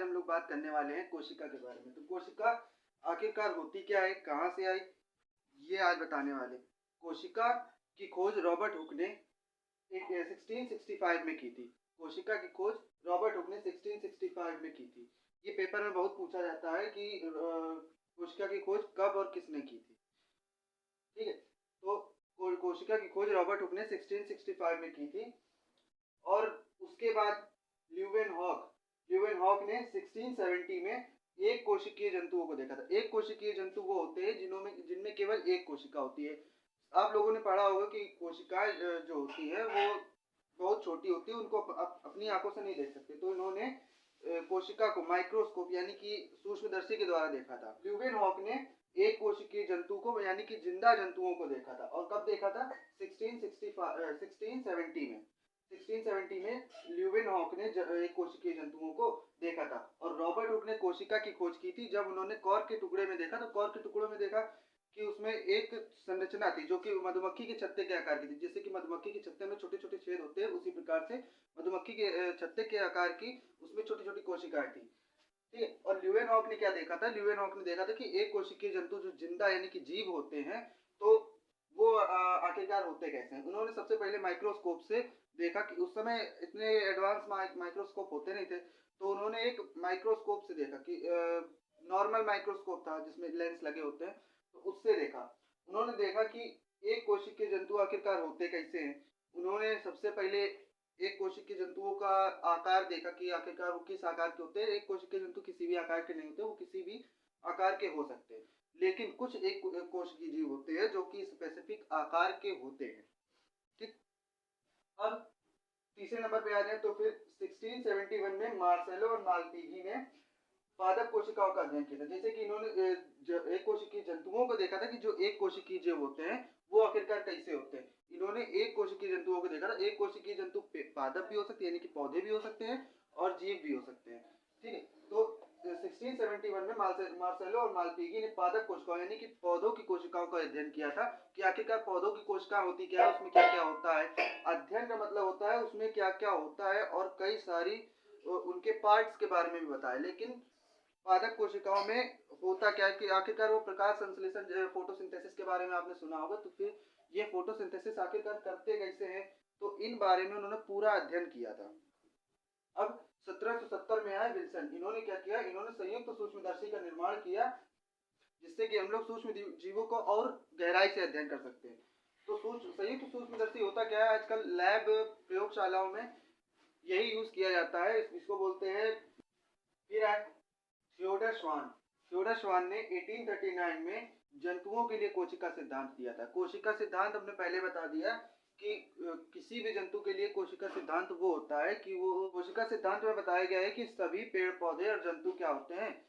आज हम लोग बात करने वाले हैं कोशिका के बारे में। तो कोशिका आखिरकार होती क्या है, कहाँ से आई, ये आज बताने वाले। कोशिका की खोज रॉबर्ट हुक ने 1665 में की थी। कोशिका की खोज रॉबर्ट हुक ने 1665 में की थी। ये पेपर में बहुत पूछा जाता है कि कोशिका की खोज कब और किसने की थी। ठीक है, तो कोशिका की खोज रॉबर्ट हुक ने 1665 में की थी और उसके बाद ल्यूवेनहॉक ने 1670 में एक कोशिकीय जंतुओं को देखा था। एक कोशिकीय जंतु वो होते हैं जिनमें केवल एक कोशिका होती है। आप लोगों ने पढ़ा होगा कि कोशिकाएं जो होती है वो बहुत छोटी होती है, उनको अपनी आंखों से नहीं देख सकते। तो इन्होंने कोशिका को माइक्रोस्कोप यानी कि सूक्ष्मदर्शी के द्वारा देखा था। ल्यूवेनहॉक ने एक कोशिकीय जंतु को यानी कि जिंदा जंतुओं को देखा था। और कब देखा था? 1670 में। 1670 में ल्यूवेनहॉक ने एक कोशिकीय जंतुओं को देखा था। और रॉबर्ट हुक ने कोशिका की खोज की थी जब उन्होंने कॉर्क के टुकड़े में देखा। तो कॉर्क के टुकड़ों में देखा कि उसमें एक संरचना थी जो कि मधुमक्खी के छत्ते के आकार की थी। जैसे कि मधुमक्खी के छत्ते में छोटे छोटे छेद होते हैं, उसी प्रकार से मधुमक्खी के छत्ते के आकार की उसमें छोटी छोटी कोशिकाएं थी। ठीक है, और ल्यूवेनहॉक ने क्या देखा था? ल्यूवेनहॉक ने देखा था कि एक कोशिकीय जंतु जो जिंदा यानी कि जीव होते हैं, तो वो आखिरकार होते कैसे हैं। उन्होंने सबसे पहले माइक्रोस्कोप से देखा कि उस समय इतने एडवांस माइक्रोस्कोप होते नहीं थे। तो उन्होंने एक माइक्रोस्कोप से देखा कि नॉर्मल माइक्रोस्कोप था जिसमें लेंस लगे होते हैं, तो उससे देखा। उन्होंने देखा कि एक कोशिकीय जंतु आखिरकार होते कैसे हैं। उन्होंने सबसे पहले एक कोशिकीय जंतुओं का आकार देखा कि आखिरकार वो किस आकार के होते हैं। एक कोशिकीय जंतु किसी भी आकार के नहीं होते, वो किसी भी आकार के हो सकते हैं। लेकिन कुछ एक कोशिकीय जीव होते हैं जो कि स्पेसिफिक आकार के होते हैं। ठीक, अब तीसरे नंबर पे आ जाए तो फिर 1671 में मार्सेलो और माल्पीगी ने पादप कोशिकाओं का अध्ययन किया था। जैसे कि इन्होंने एक कोशिकीय जंतुओं को देखा था कि जो एक कोशिकीय जीव होते हैं वो आखिरकार कैसे होते हैं। इन्होंने एक कोशिकीय जंतुओं को देखा था। एक कोशिकीय जंतु पादप भी हो सकते हैं यानी कि पौधे भी हो सकते हैं और जीव भी हो सकते हैं। ठीक है, तो 1671 में मार्सेलो और माल्पीगी ने पादप कोशिकाओं यानी कि पौधों की कोशिकाओं का अध्ययन किया था कि आखिरकार पौधों की कोशिका होती क्या है, उसमें क्या क्या होता है। अध्ययन का मतलब होता है उसमें क्या क्या होता है और कई सारी उनके पार्ट्स के बारे में भी बताया। लेकिन पादप कोशिकाओं में होता क्या है कि आखिरकार वो प्रकाश संश्लेषण फोटोसिंथेसिस के बारे में आपने सुना होगा। तो फिर ये फोटोसिंथेसिस आखिरकार करते कैसे हैं, तो इन बारे में उन्होंने पूरा अध्ययन किया था। अब 1770 में आए विल्सन। इन्होंने क्या किया? इन्होंने संयुक्त सूक्ष्मदर्शी का निर्माण किया जिससे कि हम लोग सूक्ष्म जीवों को और गहराई से अध्ययन कर सकते हैं। तो संयुक्त सूक्ष्मदर्शी होता क्या है? आजकल लैब प्रयोगशालाओं में यही यूज किया जाता है। इसको बोलते हैं। फिर आए थियोडर स्वान ने 1839 में जंतुओं के लिए कोशिका सिद्धांत दिया था। कोशिका सिद्धांत हमने पहले बता दिया कि किसी भी जंतु के लिए कोशिका सिद्धांत वो होता है कि वो कोशिका सिद्धांत में बताया गया है कि सभी पेड़ पौधे और जंतु क्या होते हैं,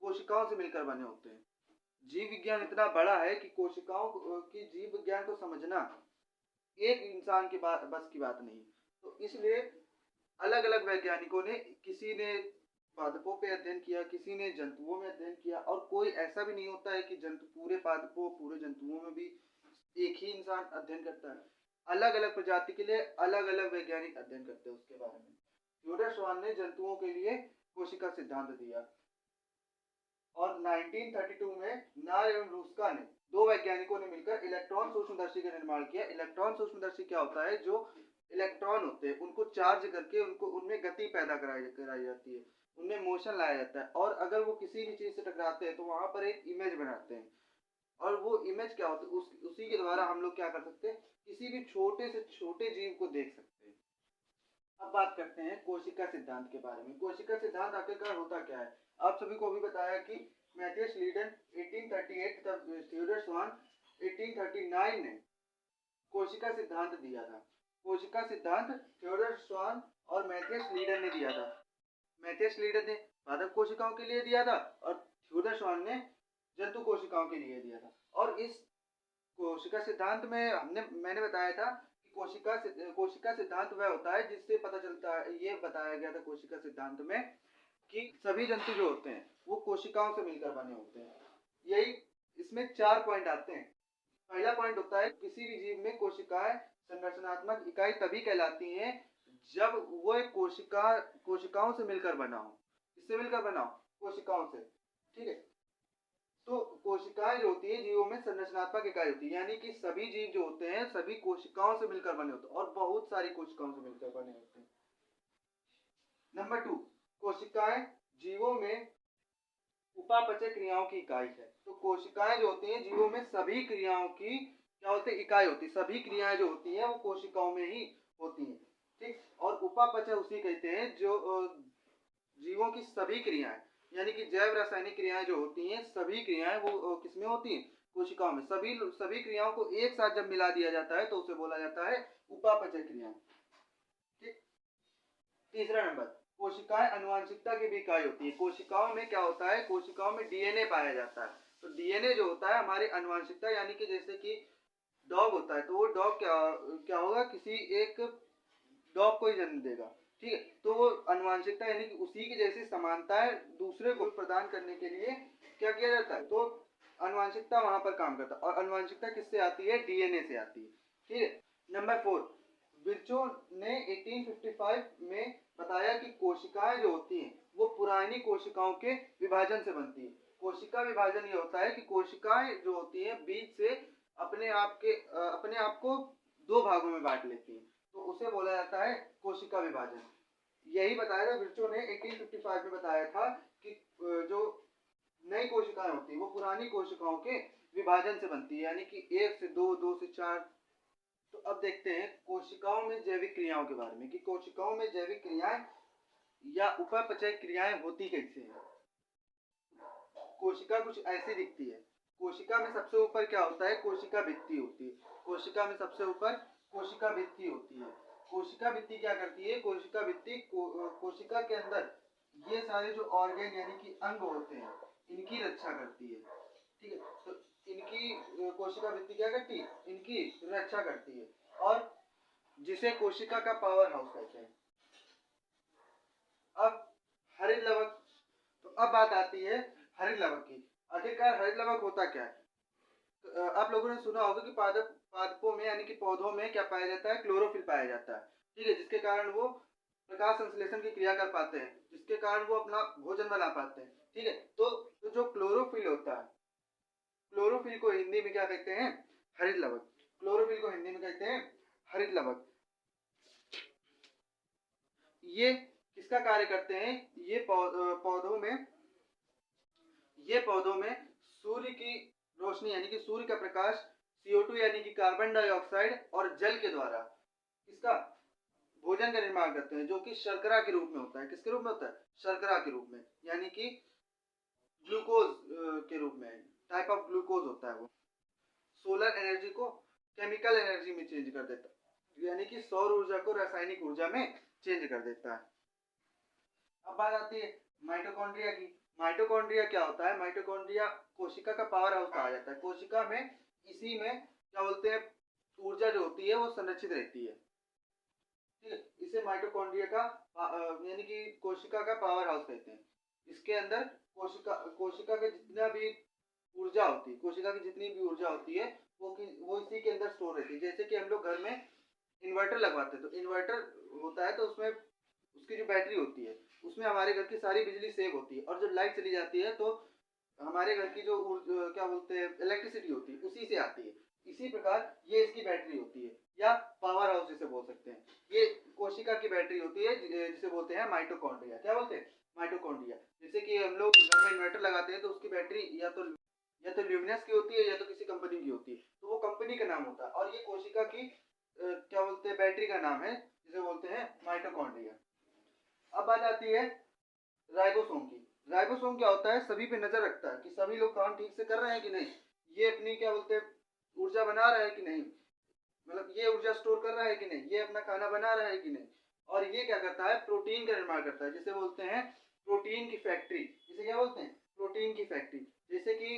कोशिकाओं से मिलकर बने होते हैं। जीव विज्ञान इतना बड़ा है कि कोशिकाओं की जीव विज्ञान को समझना एक इंसान की बस की बात नहीं। तो इसलिए अलग अलग वैज्ञानिकों ने, किसी ने पादपों पे अध्ययन किया, किसी ने जंतुओं में अध्ययन किया। और कोई ऐसा भी नहीं होता है कि जंतु पूरे पादपों पूरे जंतुओं में भी एक ही इंसान अध्ययन करता है। अलग अलग प्रजाति के लिए अलग अलग वैज्ञानिक अध्ययन करते हैं उसके बारे में। थियोडर स्वान ने जंतुओं के लिए कोशिका सिद्धांत दिया। और 1932 में नार एवं रूस्का ने, दो वैज्ञानिकों ने मिलकर इलेक्ट्रॉन सूक्ष्मदर्शी का निर्माण किया। इलेक्ट्रॉन सूक्ष्मदर्शी क्या होता है? जो इलेक्ट्रॉन होते हैं उनको चार्ज करके उनमें गति पैदा कराई जाती है, उनमें मोशन लाया जाता है। और अगर वो किसी भी चीज से टकराते हैं तो वहां पर एक इमेज बनाते हैं। और वो इमेज क्या होती है? उसी के द्वारा हम लोग क्या कर सकते हैं? किसी भी छोटे से छोटे जीव को देख सकते हैं। अब बात करते हैं कोशिका सिद्धांत के बारे में। कोशिका सिद्धांत आखिरकार होता क्या है? आप सभी को अभी बताया कि मैथियस लीडन 1838 तथा थियोडर स्वान 1839 ने कोशिका सिद्धांत दिया था। कोशिका सिद्धांत थियोडर स्वान और मैथियस लीडन ने दिया था। मैथियस लीडन ने पादप कोशिकाओं के लिए दिया था और थियोडर स्वान ने जंतु कोशिकाओं के लिए दिया था। और इस कोशिका सिद्धांत में मैंने बताया था कि कोशिका सिद्धांत वह होता है जिससे पता चलता है, ये बताया गया था कोशिका सिद्धांत में कि सभी जंतु जो होते हैं वो कोशिकाओं से मिलकर बने होते हैं। यही इसमें 4 पॉइंट आते हैं। पहला पॉइंट होता है किसी भी जीव में कोशिकाएं संरचनात्मक इकाई तभी कहलाती हैं जब वो एक कोशिकाओं से मिलकर बना हो। किससे मिलकर बना? कोशिकाओं से। ठीक है, तो कोशिकाएं जो होती है जीवों में संरचनात्मक इकाई होती है, यानी कि सभी जीव जो होते हैं सभी कोशिकाओं से मिलकर बने होते हैं और बहुत सारी कोशिकाओं से मिलकर बने होते हैं। नंबर 2, कोशिकाएं जीवों में उपापचय क्रियाओं की इकाई है। तो कोशिकाएं जो होती हैं जीवों में सभी क्रियाओं की क्या होती है? इकाई होती है। सभी क्रियाएं जो होती हैं वो कोशिकाओं में ही होती हैं। ठीक, और उपापचय उसी कहते हैं जो जीवों की सभी क्रियाएं, यानी कि जैव रासायनिक क्रियाएं जो होती हैं सभी क्रियाएं वो किसमें होती हैं? कोशिकाओं में। सभी क्रियाओं को एक साथ जब मिला दिया जाता है तो उसे बोला जाता है उपापचय क्रियाएं। ठीक, तीसरा नंबर, कोशिकाएं आनुवंशिकता की भी इकाई होती है। कोशिकाओं में क्या होता है? कोशिकाओं में डीएनए पाया जाता है। तो डीएनए जो होता है हमारी आनुवंशिकता, यानी कि जैसे कि डॉग होता है तो वो डॉग क्या क्या होगा? किसी एक डॉग को ही जन्म देगा। ठीक है, तो वो आनुवंशिकता यानी कि उसी की जैसी समानताएं दूसरे को प्रदान करने के लिए क्या किया जाता है? तो आनुवंशिकता वहां पर काम करता है। और आनुवंशिकता किससे आती है? डीएनए से आती है। ठीक है, नंबर 4, विर्चो ने 1855 में बताया कि कोशिकाएं जो होती हैं वो पुरानी कोशिकाओं के विभाजन से बनती है। कोशिका विभाजन ये होता है कि कोशिकाएं जो होती हैं बीच से अपने आप को दो भागों में बांट लेती हैं, तो उसे बोला जाता है कोशिका विभाजन। यही बताया था विर्चो ने 1855 में बताया था कि जो नई कोशिकाएं होती है वो पुरानी कोशिकाओं के विभाजन से बनती है, यानी कि 1 से 2, 2 से 4। तो अब देखते हैं कोशिकाओं में जैविक क्रियाओं के बारे में कि कोशिकाओं में जैविक क्रियाएं या उपापचय क्रियाएं होती कैसे हैं। कोशिका कुछ ऐसी दिखती है। कोशिका में सबसे ऊपर क्या होता है? कोशिका भित्ति होती है। कोशिका में सबसे ऊपर कोशिका भित्ति होती है। कोशिका भित्ति क्या करती है? कोशिका भित्ति कोशिका के अंदर ये सारे जो ऑर्गन यानी कि अंग होते हैं इनकी रक्षा करती है। ठीक है, तो इनकी कोशिका भित्ति क्या करती है? इनकी रक्षा करती है, और जिसे कोशिका का पावर हाउस कहते हैं। अब हरित लवक, तो अब बात आती है हरित लवक की। आखिरकार हरित लवक होता क्या है? तो आप लोगों ने सुना होगा कि पादपों में यानी कि पौधों में क्या पाया जाता है? क्लोरोफिल पाया जाता है। ठीक है, जिसके कारण वो प्रकाश संश्लेषण की क्रिया कर पाते हैं, जिसके कारण वो अपना भोजन बना पाते हैं। ठीक है, तो जो क्लोरोफिल होता है, क्लोरोफिल को हिंदी में क्या कहते हैं? हरित लवक। क्लोरोफिल को हिंदी में कहते हैं हरित लवक। ये किसका कार्य करते हैं? ये पौधों में सूर्य की रोशनी यानी कि सूर्य का प्रकाश, CO2 यानी कि कार्बन डाइऑक्साइड और जल के द्वारा इसका भोजन का निर्माण करते हैं, जो कि शर्करा के रूप में होता है। किसके रूप में होता है? शर्करा के रूप में, यानी कि ग्लूकोज के रूप में, टाइप ऑफ ग्लूकोज होता है वो। सोलर एनर्जी को केमिकल एनर्जी में चेंज कर देता है, यानी कि सौर ऊर्जा को रासायनिक ऊर्जा में चेंज कर देता है। अब बात आती है माइटोकॉन्ड्रिया की। माइटोकॉन्ड्रिया क्या होता है? माइटोकॉन्ड्रिया कोशिका का पावर हाउस कहा जाता है। कोशिका में इसी में क्या बोलते हैं? ऊर्जा जो होती है वो संरक्षित रहती है। ठीक है, इसे माइटोकॉन्ड्रिया का यानी कि कोशिका का पावर हाउस कहते हैं। इसके अंदर कोशिका के जितना भी ऊर्जा होती है, कोशिका की जितनी भी ऊर्जा होती है वो इसी के अंदर स्टोर रहती है। जैसे कि हम लोग घर में इन्वर्टर लगवाते हैं, तो इन्वर्टर होता है तो उसमें उसकी जो बैटरी होती है उसमें हमारे घर की सारी बिजली सेव होती है, और जब लाइट चली जाती है तो हमारे घर की जो क्या बोलते हैं इलेक्ट्रिसिटी होती है उसी से आती है। इसी प्रकार ये इसकी बैटरी होती है, या पावर हाउस जिसे बोल सकते हैं। ये कोशिका की बैटरी होती है जिसे बोलते हैं माइटोकॉन्ड्रिया। क्या बोलते हैं? माइटोकॉन्ड्रिया। जैसे कि हम लोग घर में इन्वर्टर लगाते हैं तो उसकी बैटरी या तो ल्यूमिनस की होती है या तो किसी कंपनी की होती है, तो वो कंपनी का नाम होता है, और ये कोशिका की क्या बोलते हैं बैटरी का नाम है जिसे बोलते हैं माइटोकॉन्ड्रिया। अब बात आती है राइबोसोम की। राइबोसोम क्या होता है? सभी पे नजर रखता है कि सभी लोग काम ठीक से कर रहे हैं कि नहीं, ये अपनी क्या बोलते हैं ऊर्जा बना रहा है कि नहीं, मतलब ये ऊर्जा स्टोर कर रहा है कि नहीं, ये अपना खाना बना रहा है कि नहीं। और ये क्या करता है? प्रोटीन का निर्माण करता है, जिसे बोलते हैं प्रोटीन की फैक्ट्री। जिसे क्या बोलते हैं? प्रोटीन की फैक्ट्री। जैसे कि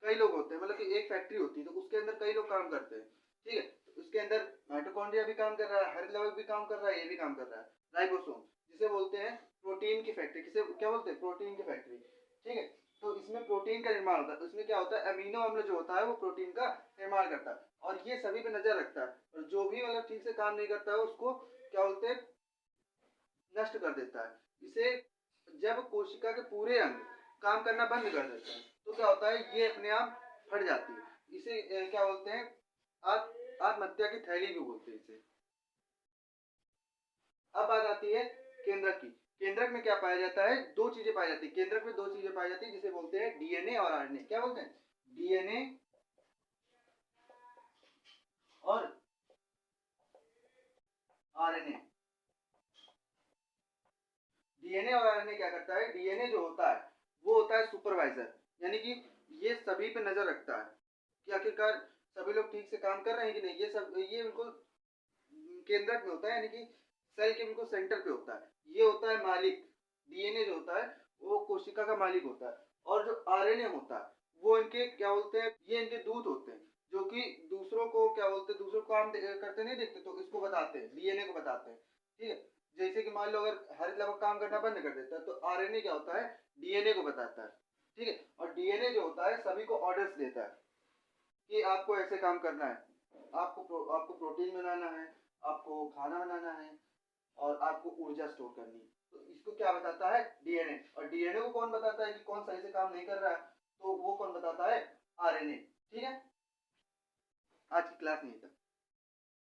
कई लोग होते हैं, मतलब कि एक फैक्ट्री होती है तो उसके अंदर कई लोग काम करते हैं। ठीक है, तो उसके अंदर माइटोकॉन्ड्रिया भी काम कर रहा है, हरित लवक भी काम कर रहा है, ये भी काम कर रहा है, राइबोसोम, जिसे बोलते हैं प्रोटीन की फैक्ट्री। किसे क्या बोलते हैं? प्रोटीन की फैक्ट्री। ठीक है, तो इसमें प्रोटीन का निर्माण होता है। तो इसमें क्या होता है? अमीनो अम्ल जो होता है वो प्रोटीन का निर्माण करता है, और ये सभी पे नजर रखता है, और जो भी मतलब ठीक से काम नहीं करता है उसको क्या बोलते हैं? नष्ट कर देता है। इसे जब कोशिका के पूरे अंग काम करना बंद कर देते हैं तो क्या होता है, ये अपने आप फट जाती है। इसे क्या बोलते हैं, आत्महत्या की थैली भी बोलते हैं इसे। अब बात आती है केंद्रक की। केंद्रक में क्या पाया जाता है, दो चीजें पाई जाती है केंद्रक में, दो चीजें पाई जाती है जिसे बोलते हैं डीएनए और आरएनए। क्या बोलते हैं, डीएनए और आरएनए। डीएनए और आरएनए क्या करता है, डीएनए जो होता है वो होता है सुपरवाइजर, यानी कि ये सभी पे नजर रखता है कि आखिरकार सभी लोग ठीक से काम कर रहे हैं कि नहीं। ये बिल्कुल केंद्रक में होता है, यानी कि सेल के बिल्कुल सेंटर पे होता है। ये होता है मालिक। डीएनए जो होता है वो कोशिका का मालिक होता है, और जो आरएनए होता है वो इनके क्या बोलते हैं, ये इनके दूत होते हैं, जो कि दूसरों को क्या बोलते हैं, दूसरों को काम करते नहीं देखते तो इसको बताते हैं, डीएनए को बताते हैं। ठीक है, जैसे कि मान लो अगर हरित लवक काम करना बंद कर देता है तो आरएनए क्या होता है, डीएनए को बताता है। ठीक है, और डीएनए जो होता है सभी को ऑर्डर्स देता है कि आपको ऐसे काम करना है, आपको प्रोटीन बनाना है, आपको खाना बनाना है, और आपको ऊर्जा स्टोर करनी है। तो इसको क्या बताता है, डीएनए। और डीएनए को कौन बताता है कि कौन सही से काम नहीं कर रहा है, तो वो कौन बताता है, आरएनए। ठीक है, आज की क्लास नहीं था।